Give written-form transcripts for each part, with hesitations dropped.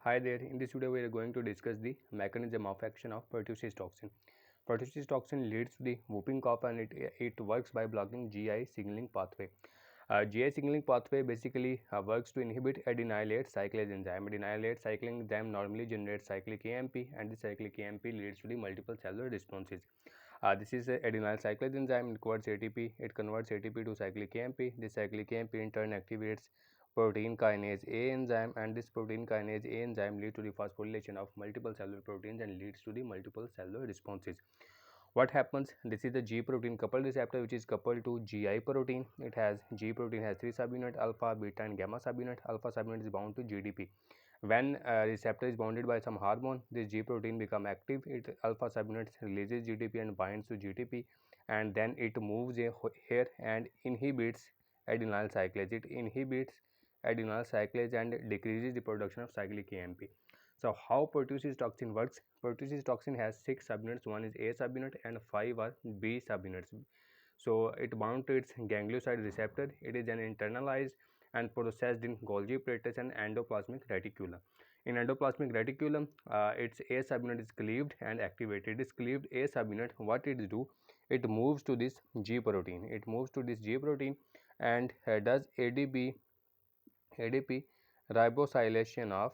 Hi there, in this video we are going to discuss the mechanism of action of pertussis toxin. Pertussis toxin leads to the whooping cough and it works by blocking GI signaling pathway. GI signaling pathway basically works to inhibit adenylate cyclase enzyme. Adenylate cycling enzyme normally generates cyclic AMP and the cyclic AMP leads to the multiple cellular responses. This is a adenyl cyclase enzyme. It converts ATP. It converts ATP to cyclic AMP. This cyclic AMP in turn activates protein kinase A enzyme, and this protein kinase A enzyme leads to the phosphorylation of multiple cellular proteins and leads to the multiple cellular responses. What happens? This is the G protein coupled receptor which is coupled to GI protein. G protein has 3 subunit, alpha, beta and gamma subunit. Alpha subunit is bound to GDP. When a receptor is bounded by some hormone, this G protein become active. Alpha subunit releases GDP and binds to GTP, and then it moves here and inhibits adenyl cyclase. It inhibits adenyl cyclase and decreases the production of cyclic AMP. So how pertussis toxin works? Pertussis toxin has 6 subunits. One is A subunit and 5 are B subunits. So it bound to its ganglioside receptor. It is then internalized and processed in Golgi apparatus and endoplasmic reticulum. In endoplasmic reticulum, its A subunit is cleaved and activated. This cleaved A subunit, what it do? It moves to this G protein. It moves to this G protein and does ADP ribosylation of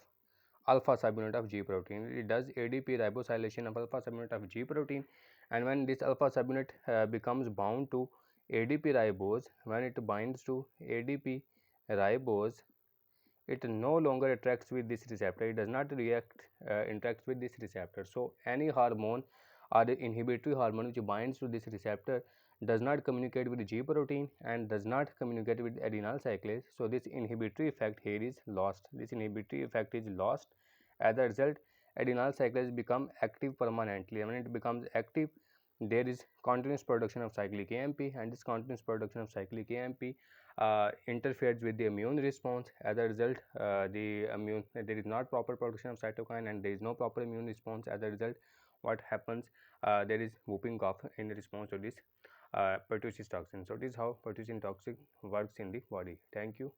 alpha subunit of G protein. It does ADP ribosylation of alpha subunit of G protein, and when this alpha subunit becomes bound to ADP ribose, when it binds to ADP ribose, it no longer interacts with this receptor. It does not interacts with this receptor. So any hormone or the inhibitory hormone which binds to this receptor does not communicate with G protein and does not communicate with adenyl cyclase. So this inhibitory effect here is lost. This inhibitory effect is lost. As a result, adenyl cyclase become active permanently. When it becomes active, there is continuous production of cyclic AMP, and this continuous production of cyclic AMP interferes with the immune response. As a result, there is not proper production of cytokine and there is no proper immune response. As a result, what happens? There is whooping cough in response to this pertussis toxin. So this is how pertussis toxin works in the body. Thank you.